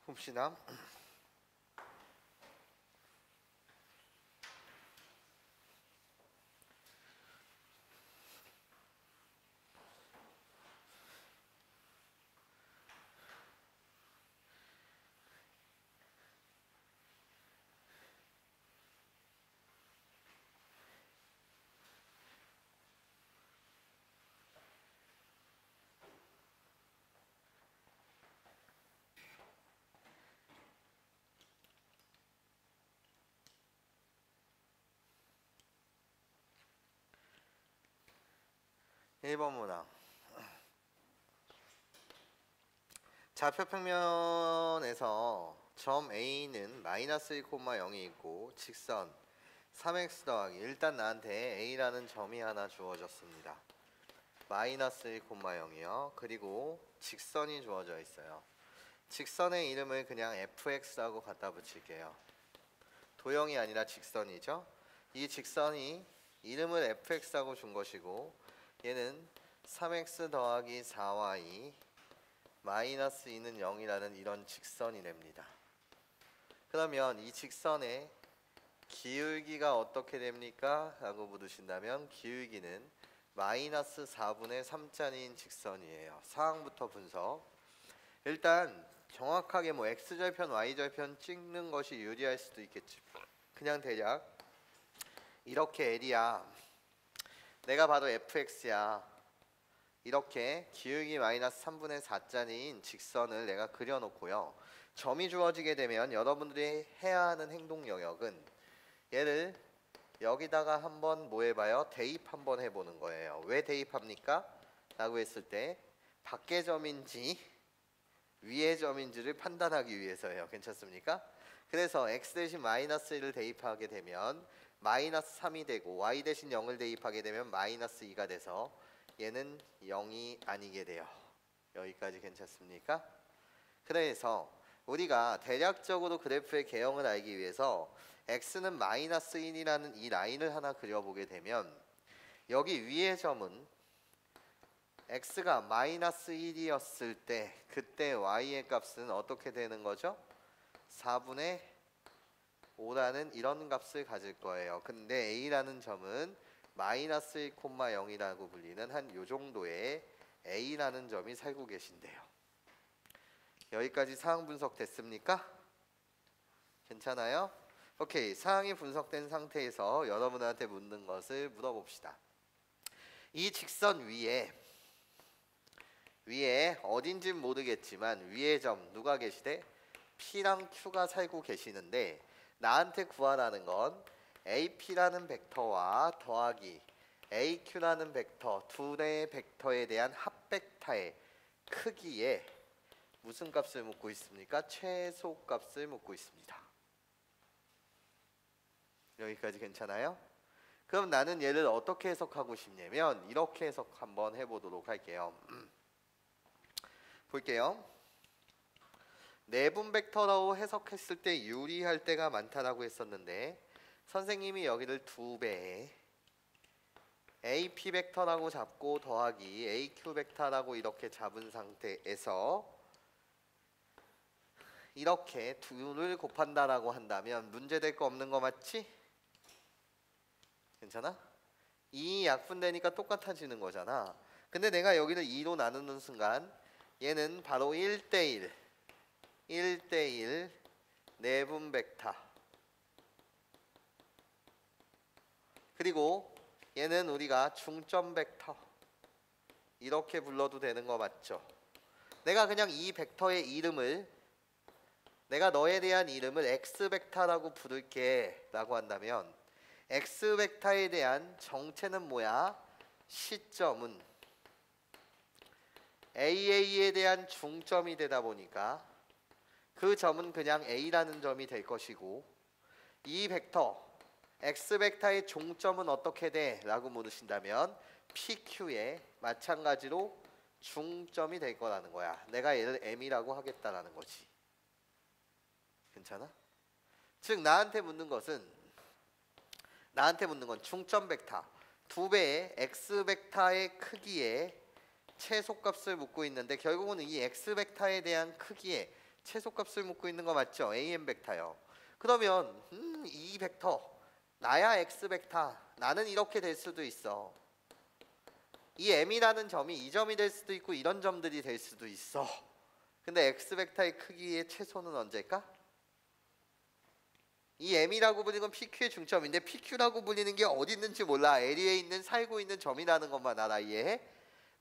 봅시다. (1번) 문항. 좌표평면에서 점 A는 마이너스 1,0이 있고 직선 3x 더하기, 일단 나한테 A라는 점이 하나 주어졌습니다. 마이너스 1,0이요. 그리고 직선이 주어져 있어요. 직선의 이름을 그냥 fx라고 갖다 붙일게요. 도형이 아니라 직선이죠. 이 직선이 이름을 fx라고 준 것이고, 얘는 3x 더하기 4y 마이너스 2는 0이라는 이런 직선이 됩니다. 그러면 이 직선의 기울기가 어떻게 됩니까? 라고 물으신다면, 기울기는 마이너스 4분의 3짜리인 직선이에요. 상황부터 분석. 일단 정확하게 x절편 y절편 찍는 것이 유리할 수도 있겠지. 그냥 대략 이렇게 L이야, 내가 봐도 fx야, 이렇게 기울기 마이너스 3분의 4짜리인 직선을 내가 그려놓고요. 점이 주어지게 되면 여러분들이 해야 하는 행동 영역은 얘를 여기다가 한번 뭐 해봐요? 대입 한번 해보는 거예요. 왜 대입합니까? 라고 했을 때 밖의 점인지 위의 점인지를 판단하기 위해서예요. 괜찮습니까? 그래서 x 대신 마이너스 1을 대입하게 되면 마이너스 3이 되고, y 대신 0을 대입하게 되면 마이너스 2가 돼서 얘는 0이 아니게 돼요. 여기까지 괜찮습니까? 그래서 우리가 대략적으로 그래프의 개형을 알기 위해서 x는 마이너스 1이라는 이 라인을 하나 그려보게 되면, 여기 위의 점은 x가 마이너스 1이었을 때 그때 y의 값은 어떻게 되는 거죠? 4분의 5라는 이런 값을 가질 거예요. 근데 a라는 점은 마이너스 1,0이라고 불리는 한 요 정도의 a라는 점이 살고 계신데요. 여기까지 상황 분석 됐습니까? 괜찮아요? 오케이. 상황이 분석된 상태에서 여러분한테 묻는 것을 물어봅시다. 이 직선 위에 어딘진 모르겠지만 위에 점 누가 계시대? P랑 Q가 살고 계시는데, 나한테 구하라는 건 AP라는 벡터와 더하기 AQ라는 벡터, 둘의 벡터에 대한 합벡터의 크기에 무슨 값을 묻고 있습니까? 최소값을 묻고 있습니다. 여기까지 괜찮아요? 그럼 나는 얘를 어떻게 해석하고 싶냐면 이렇게 해석 한번 해보도록 할게요. 볼게요. 내분 벡터라고 해석했을 때 유리할 때가 많다라고 했었는데, 선생님이 여기를 2배 AP 벡터라고 잡고 더하기 AQ 벡터라고 이렇게 잡은 상태에서 이렇게 둘을 곱한다라고 한다면 문제될 거 없는 거 맞지? 괜찮아? 2 약분되니까 똑같아지는 거잖아. 근데 내가 여기를 2로 나누는 순간 얘는 바로 1대1 내분 벡터, 그리고 얘는 우리가 중점 벡터 이렇게 불러도 되는 거 맞죠? 내가 그냥 이 벡터의 이름을, 내가 너에 대한 이름을 x 벡터라고 부를게 라고 한다면, x 벡터에 대한 정체는 뭐야? 시점은 AA에 대한 중점이 되다 보니까 그 점은 그냥 A라는 점이 될 것이고, 이 벡터 x 벡터의 종점은 어떻게 돼? 라고 물으신다면 PQ에 마찬가지로 중점이 될 거라는 거야. 내가 얘를 M이라고 하겠다라는 거지. 괜찮아? 즉 나한테 묻는 건 중점 벡터 2배의 x 벡터의 크기에 최소값을 묻고 있는데, 결국은 이 x 벡터에 대한 크기에 최소값을 묻고 있는 거 맞죠? am 벡터요. 그러면 이 벡터 나야 x 벡터 나는 이렇게 될 수도 있어. 이 m이라는 점이 이 점이 될 수도 있고 이런 점들이 될 수도 있어. 근데 x 벡터의 크기의 최소는 언제일까? 이 m이라고 불리는 건 pq의 중점인데 pq라고 불리는 게 어디 있는지 몰라. L에 있는 살고 있는 점이라는 것만 알아. 이해해?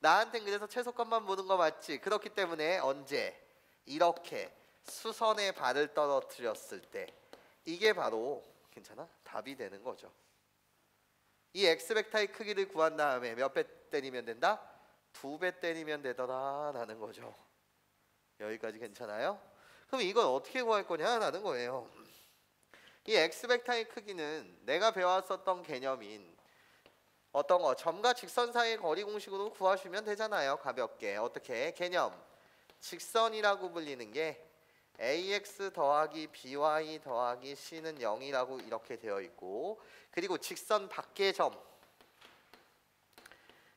나한텐 그래서 최소값만 보는 거 맞지? 그렇기 때문에 언제? 이렇게 수선에 발을 떨어뜨렸을 때 이게 바로 괜찮아? 답이 되는 거죠. 이 x 벡터의 크기를 구한 다음에 몇 배 때리면 된다? 2배 때리면 되더라 라는 거죠. 여기까지 괜찮아요? 그럼 이건 어떻게 구할 거냐 라는 거예요. 이 x 벡터의 크기는 내가 배웠었던 개념인 어떤 거 점과 직선 사이의 거리 공식으로 구하시면 되잖아요. 가볍게. 어떻게? 개념 직선이라고 불리는 게 ax 더하기 by 더하기 c는 0이라고 이렇게 되어 있고, 그리고 직선 밖의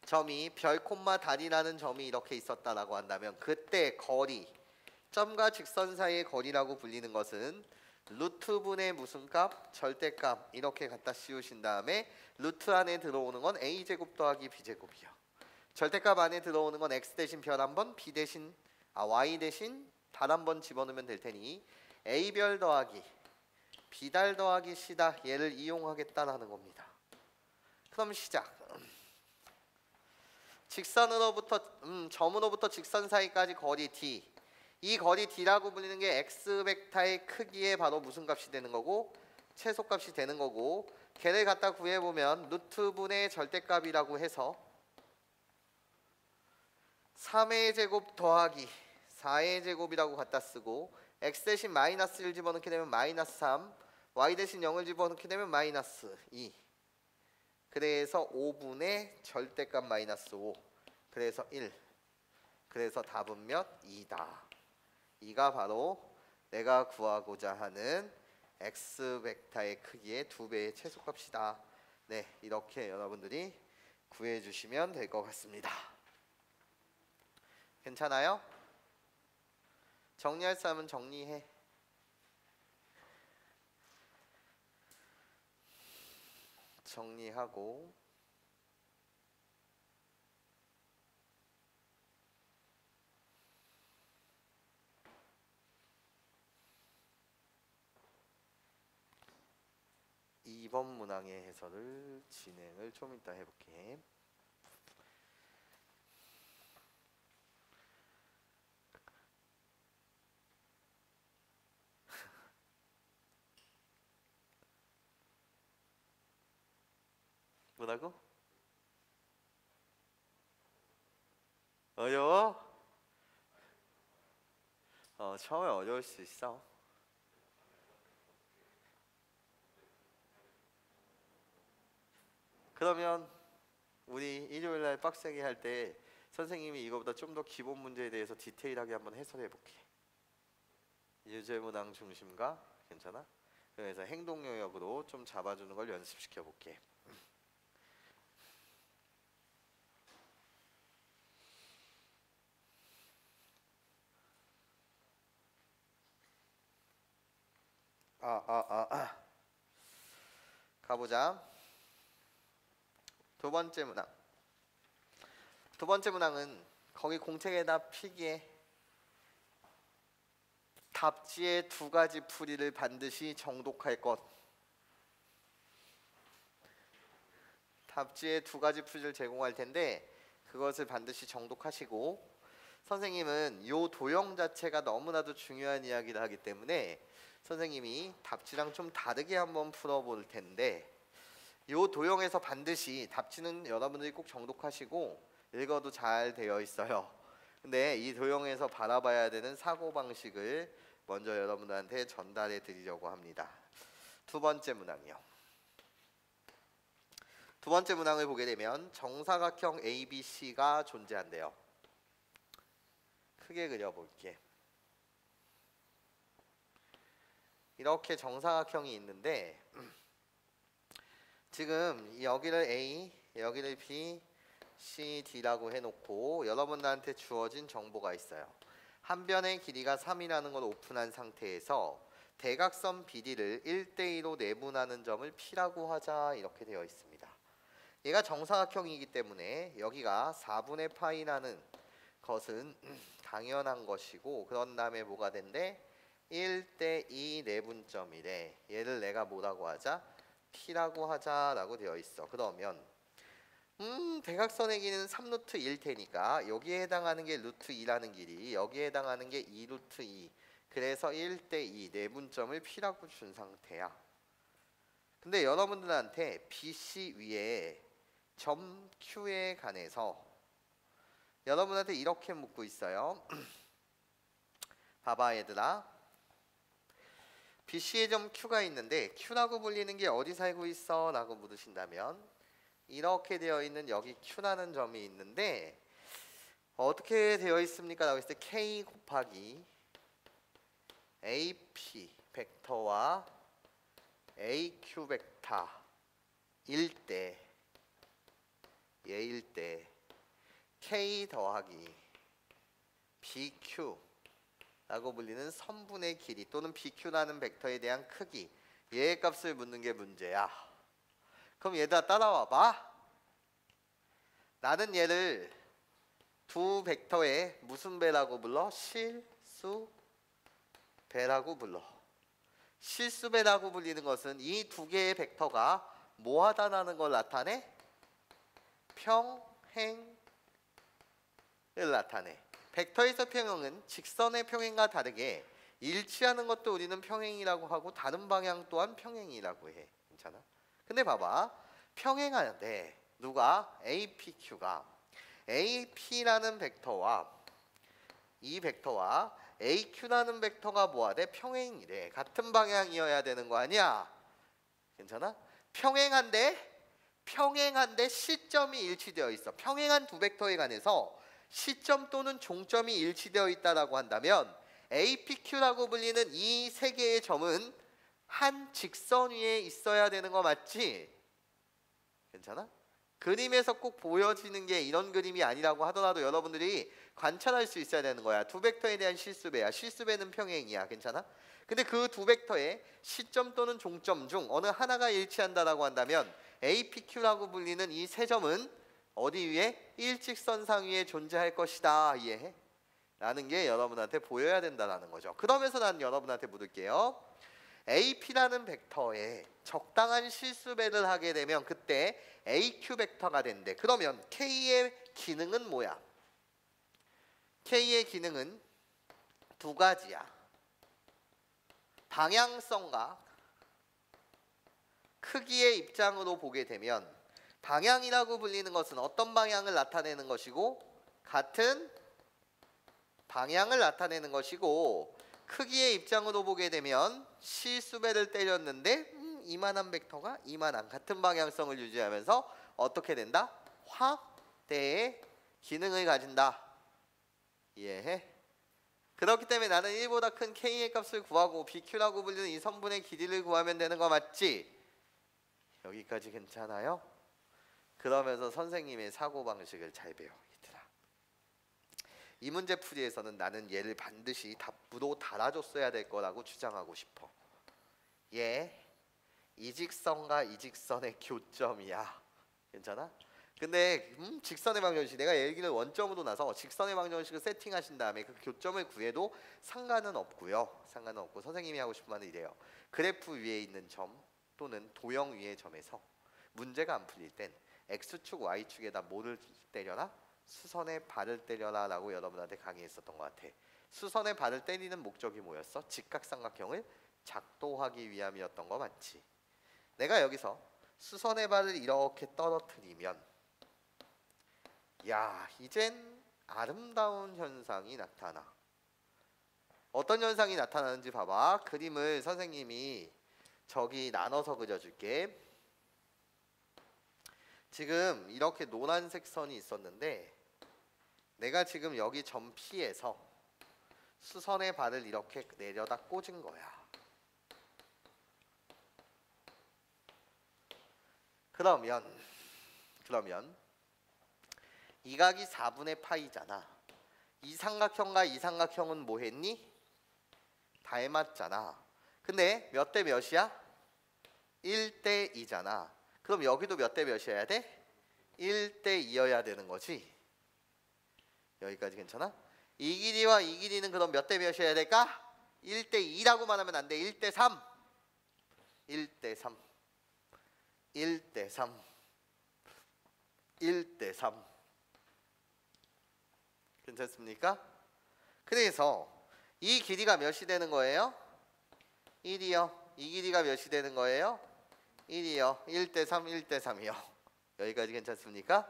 점이 별 콤마 달이라는 점이 이렇게 있었다라고 한다면 그때 거리 점과 직선 사이의 거리라고 불리는 것은 루트분의 무슨 값? 절대값 이렇게 갖다 씌우신 다음에 루트 안에 들어오는 건 a제곱 더하기 b제곱이요. 절대값 안에 들어오는 건 x 대신 별 한번 b 대신 y 대신 달 한번 집어넣으면 될 테니 a별 더하기 b달 더하기 c다 얘를 이용하겠다라는 겁니다. 그럼 시작. 직선으로부터 점으로부터 직선 사이까지 거리 d. 이 거리 d라고 불리는 게 x 벡터의 크기에 바로 무슨 값이 되는 거고? 최소값이 되는 거고, 걔를 갖다 구해보면 루트분의 절대값이라고 해서 3의 제곱 더하기 4의 제곱이라고 갖다 쓰고 x 대신 마이너스 1 집어넣게 되면 마이너스 3, y 대신 0을 집어넣게 되면 마이너스 2. 그래서 5분의 절대값 마이너스 5. 그래서 1. 그래서 답은 몇? 2다. 2가 바로 내가 구하고자 하는 x 벡터의 크기의 2배의 최소값이다. 네, 이렇게 여러분들이 구해 주시면 될 것 같습니다. 괜찮아요? 정리할 사람은 정리해. 정리하고 이번 문항의 해설을 진행을 좀 이따 해볼게. 뭐라고? 어려워? 처음에 어려울 수 있어. 그러면 우리 일요일날 빡세게 할 때 선생님이 이거보다 좀 더 기본 문제에 대해서 디테일하게 한번 해설해 볼게. 유제문항 중심과 괜찮아? 그래서 행동 영역으로 좀 잡아주는 걸 연습시켜 볼게. 가보자. 두 번째 문항. 두 번째 문항은 거기 공책에다 필기에 답지의 두 가지 풀이를 반드시 정독할 것. 답지의 두 가지 풀이를 제공할 텐데 그것을 반드시 정독하시고, 선생님은 요 도형 자체가 너무나도 중요한 이야기를 하기 때문에 선생님이 답지랑 좀 다르게 한번 풀어볼 텐데, 요 도형에서 반드시 답지는 여러분들이 꼭 정독하시고 읽어도 잘 되어 있어요. 근데 이 도형에서 바라봐야 되는 사고방식을 먼저 여러분들한테 전달해 드리려고 합니다. 두 번째 문항이요. 두 번째 문항을 보게 되면 정사각형 ABC가 존재한대요. 크게 그려볼게. 이렇게 정사각형이 있는데 지금 여기를 A, 여기를 B, C, D라고 해놓고 여러분들한테 주어진 정보가 있어요. 한 변의 길이가 3이라는 걸 오픈한 상태에서 대각선 BD를 1대2로 내분하는 점을 P라고 하자 이렇게 되어 있습니다. 얘가 정사각형이기 때문에 여기가 4분의 파이라는 것은 당연한 것이고 그런 다음에 뭐가 된대? 1대2 내분점이래. 얘를 내가 뭐라고 하자? P라고 하자라고 되어 있어. 그러면 대각선의 길이는 3루트 1 테니까 여기에 해당하는 게 루트 2라는 길이, 여기에 해당하는 게 2루트 2. 그래서 1대2 내분점을 P라고 준 상태야. 근데 여러분들한테 BC 위에 점 Q에 관해서 여러분한테 이렇게 묻고 있어요. 봐봐 얘들아. BC의 점 Q가 있는데 Q라고 불리는 게 어디 살고 있어? 라고 물으신다면 이렇게 되어 있는 여기 Q라는 점이 있는데 어떻게 되어 있습니까? 라고 했을 때 K 곱하기 AP 벡터와 AQ 벡터 얘일 때 K 더하기 BQ 라고 불리는 선분의 길이 또는 BQ라는 벡터에 대한 크기, 얘의 값을 묻는 게 문제야. 그럼 얘들아 따라와 봐. 나는 얘를 두 벡터의 무슨 배라고 불러? 실수배라고 불러. 실수배라고 불리는 것은 이 두 개의 벡터가 뭐하다라는 걸 나타내? 평행을 나타내. 벡터에서 평행은 직선의 평행과 다르게 일치하는 것도 우리는 평행이라고 하고 다른 방향 또한 평행이라고 해. 괜찮아? 근데 봐봐. 평행하는데 누가? APQ가 AP라는 벡터와 이 벡터와 AQ라는 벡터가 뭐하대? 평행이래. 같은 방향이어야 되는 거 아니야? 괜찮아? 평행한데 시점이 일치되어 있어. 평행한 두 벡터에 관해서 시점 또는 종점이 일치되어 있다라고 한다면 APQ라고 불리는 이 세 개의 점은 한 직선 위에 있어야 되는 거 맞지? 괜찮아? 그림에서 꼭 보여지는 게 이런 그림이 아니라고 하더라도 여러분들이 관찰할 수 있어야 되는 거야. 두 벡터에 대한 실수배야. 실수배는 평행이야. 괜찮아? 근데 그 두 벡터의 시점 또는 종점 중 어느 하나가 일치한다라고 한다면 APQ라고 불리는 이 세 점은 어디 위에? 일직선상 위에 존재할 것이다. 이해해? 라는 게 여러분한테 보여야 된다는 거죠. 그러면서 난 여러분한테 묻을게요. AP라는 벡터에 적당한 실수배를 하게 되면 그때 AQ 벡터가 된대. 그러면 K의 기능은 뭐야? K의 기능은 두 가지야. 방향성과 크기의 입장으로 보게 되면 방향이라고 불리는 것은 어떤 방향을 나타내는 것이고 같은 방향을 나타내는 것이고 크기의 입장으로 보게 되면 실수배를 때렸는데 이만한 벡터가 이만한 같은 방향성을 유지하면서 어떻게 된다? 확대의 기능을 가진다. 이해해? 그렇기 때문에 나는 1보다 큰 K의 값을 구하고 BQ라고 불리는 이 선분의 길이를 구하면 되는 거 맞지? 여기까지 괜찮아요? 그러면서 선생님의 사고방식을 잘 배워 얘들아. 이 문제 풀이에서는 나는 얘를 반드시 답부로 달아줬어야 될 거라고 주장하고 싶어. 얘 이직선과 이직선의 교점이야. 괜찮아? 근데 직선의 방정식 내가 얘기를 원점으로 나서 직선의 방정식을 세팅하신 다음에 그 교점을 구해도 상관은 없고요. 상관은 없고 선생님이 하고 싶은 말은 이래요. 그래프 위에 있는 점 또는 도형 위의 점에서 문제가 안 풀릴 땐 X축, Y축에다 뭐를 때려라? 수선의 발을 때려라 라고 여러분한테 강의했었던 것 같아. 수선의 발을 때리는 목적이 뭐였어? 직각삼각형을 작도하기 위함이었던 거 맞지? 내가 여기서 수선의 발을 이렇게 떨어뜨리면 야, 이젠 아름다운 현상이 나타나. 어떤 현상이 나타나는지 봐봐. 그림을 선생님이 저기 나눠서 그려줄게. 지금 이렇게 노란색 선이 있었는데 내가 지금 여기 점 P에서 수선의 발을 이렇게 내려다 꽂은 거야. 그러면 이 각이 4분의 파이잖아. 이 삼각형과 이 삼각형은 뭐 했니? 닮았잖아. 근데 몇 대 몇이야? 1대 2잖아. 그럼 여기도 몇 대 몇이어야 돼? 1대 2여야 되는 거지. 여기까지 괜찮아? 이 길이와 이 길이는 그럼 몇 대 몇이어야 될까? 1대 2라고만 하면 안 돼. 1대 3. 1대 3. 1대 3. 1대 3. 괜찮습니까? 그래서 이 길이가 몇이 되는 거예요? 1이요. 이 길이가 몇이 되는 거예요? 1이요. 1대 3, 1대 3이요. 여기까지 괜찮습니까?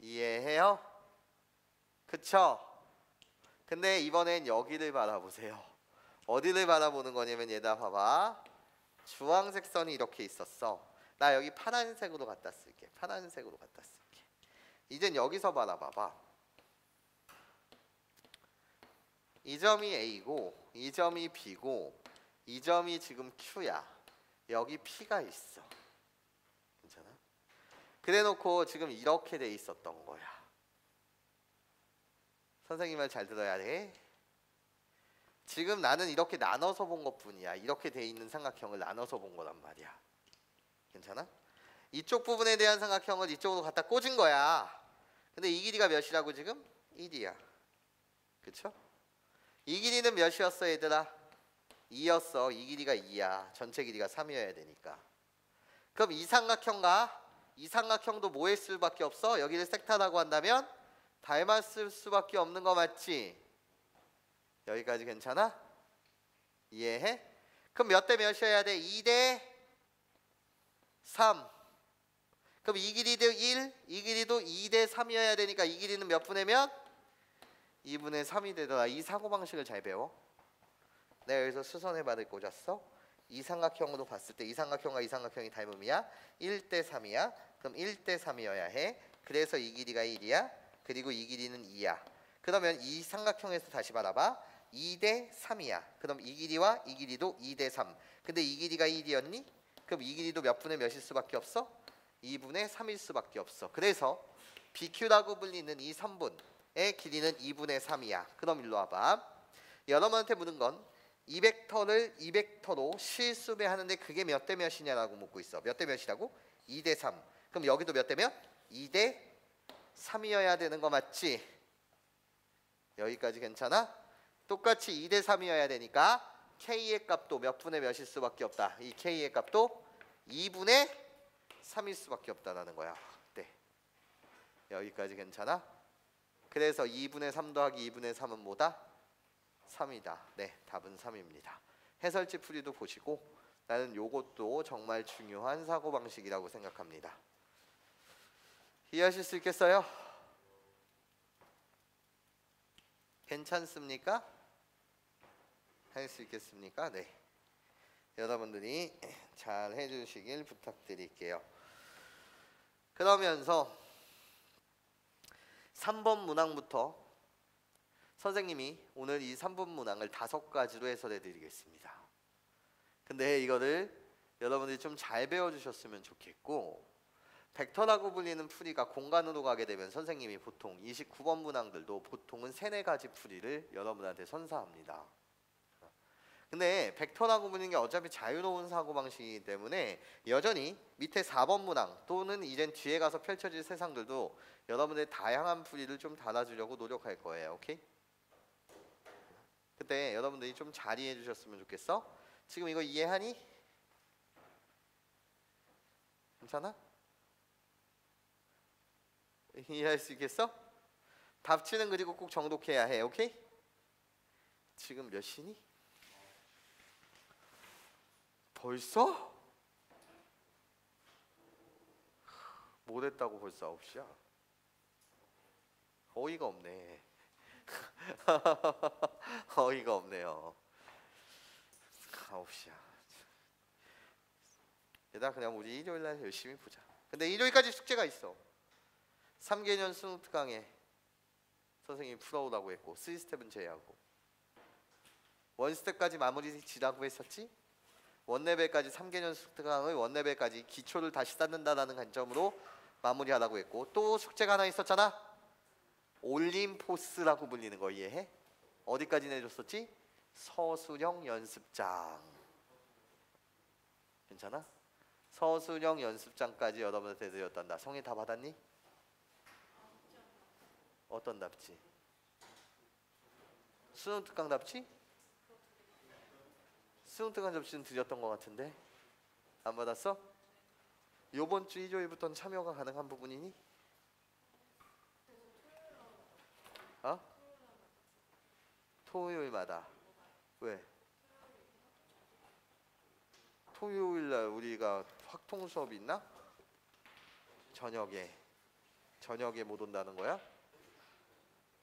이해해요? 그쵸? 근데 이번엔 여기를 바라보세요. 어디를 바라보는 거냐면 얘다 봐봐. 주황색 선이 이렇게 있었어. 나 여기 파란색으로 갖다 쓸게. 파란색으로 갖다 쓸게. 이젠 여기서 바라봐봐. 이 점이 A고 이 점이 B고 이 점이 지금 Q야. 여기 P가 있어. 괜찮아? 그래놓고 지금 이렇게 돼 있었던 거야. 선생님 말 잘 들어야 돼. 지금 나는 이렇게 나눠서 본 것뿐이야. 이렇게 돼 있는 삼각형을 나눠서 본 거란 말이야. 괜찮아? 이쪽 부분에 대한 삼각형을 이쪽으로 갖다 꽂은 거야. 근데 이 길이가 몇이라고 지금? 1이야. 그쵸? 이 길이는 몇이었어 얘들아? 2였어. 이 길이가 2야. 전체 길이가 3이어야 되니까. 그럼 이 삼각형과 이 삼각형도 뭐 했을 수밖에 없어? 여기를 섹타라고 한다면 닮았을 수밖에 없는 거 맞지? 여기까지 괜찮아? 이해해? 그럼 몇 대 몇이어야 돼? 2대 3. 그럼 이 길이도 1, 이 길이도 2대 3이어야 되니까 이 길이는 몇 분의 몇? 2분의 3이 되더라. 이 사고방식을 잘 배워. 내가 여기서 수선의 발을 꽂았어. 이 삼각형으로 봤을 때 이 삼각형과 이 삼각형이 닮음이야. 1대 3이야. 그럼 1대 3이어야 해. 그래서 이 길이가 1이야. 그리고 이 길이는 2야. 그러면 이 삼각형에서 다시 바라봐. 2대 3이야. 그럼 이 길이와 이 길이도 2대 3. 근데 이 길이가 1이었니? 그럼 이 길이도 몇 분의 몇일 수밖에 없어? 2분의 3일 수밖에 없어. 그래서 BQ라고 불리는 이 3분의 길이는 2분의 3이야. 그럼 일로 와봐. 여러분한테 묻는 건 이 벡터를 이 벡터로 실수배하는데 그게 몇 대 몇이냐라고 묻고 있어. 몇 대 몇이라고? 2대 3. 그럼 여기도 몇 대 몇? 2대 3이어야 되는 거 맞지? 여기까지 괜찮아? 똑같이 2대 3이어야 되니까 K의 값도 몇 분의 몇일 수밖에 없다. 이 K의 값도 2분의 3일 수밖에 없다라는 거야. 네. 여기까지 괜찮아? 그래서 2분의 3 더하기 2분의 3은 뭐다? 3이다. 네, 답은 3입니다. 해설지 풀이도 보시고 나는 요것도 정말 중요한 사고방식이라고 생각합니다. 이해하실 수 있겠어요? 괜찮습니까? 할 수 있겠습니까? 네. 여러분들이 잘 해주시길 부탁드릴게요. 그러면서 3번 문항부터 선생님이 오늘 이 3번 문항을 5가지로 해설해 드리겠습니다. 근데 이거를 여러분들이 좀 잘 배워주셨으면 좋겠고, 벡터라고 불리는 풀이가 공간으로 가게 되면 선생님이 보통 29번 문항들도 보통은 3, 4가지 풀이를 여러분한테 선사합니다. 근데 벡터라고 불리는 게 어차피 자유로운 사고방식이기 때문에 여전히 밑에 4번 문항 또는 이젠 뒤에 가서 펼쳐질 세상들도 여러분들의 다양한 풀이를 좀 달아주려고 노력할 거예요. 오케이? 그때 여러분들이 좀 잘 이해해 주셨으면 좋겠어. 지금 이거 이해하니? 괜찮아? 이해할 수 있겠어? 답지는 그리고 꼭 정독해야 해. 오케이? 지금 몇 시니? 벌써? 뭐 됐다고 벌써 9시야? 어이가 없네. 어이가 없네요. 9시야. 얘들아 그냥 우리 일요일날 열심히 보자. 근데 일요일까지 숙제가 있어. 3개년 수능 특강에 선생님이 풀어오라고 했고 3스텝은 제외하고 1스텝까지 마무리 지라고 했었지? 1레벨까지 3개년 수능 특강을 1레벨까지 기초를 다시 쌓는다라는 관점으로 마무리하라고 했고 또 숙제가 하나 있었잖아. 올림포스라고 불리는 거 이해해? 어디까지 내줬었지? 서술형 연습장. 괜찮아? 서술형 연습장까지 여러분한테 드렸단다. 성희 다 받았니? 어떤 답지? 수능 특강 답지? 수능 특강 접시는 드렸던 것 같은데 안 받았어? 요번 주 일요일부터는 참여가 가능한 부분이니? 어? 토요일마다. 왜? 토요일날 우리가 확통 수업 있나? 저녁에 못 온다는 거야?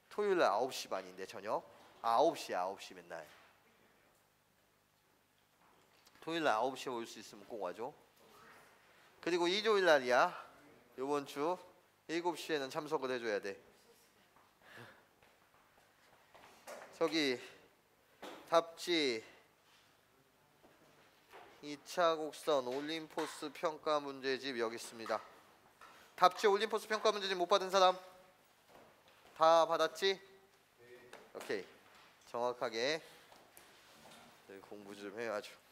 토요일날 9시 반인데 저녁? 9시 맨날. 토요일날 9시에 올 수 있으면 꼭 와줘. 그리고 일요일날이야. 요번 주 7시에는 참석을 해줘야 돼. 저기 답지 2차 곡선 올림포스 평가 문제집 여기 있습니다. 답지 올림포스 평가 문제집 못 받은 사람? 다 받았지? 오케이. 정확하게 공부 좀 해야죠.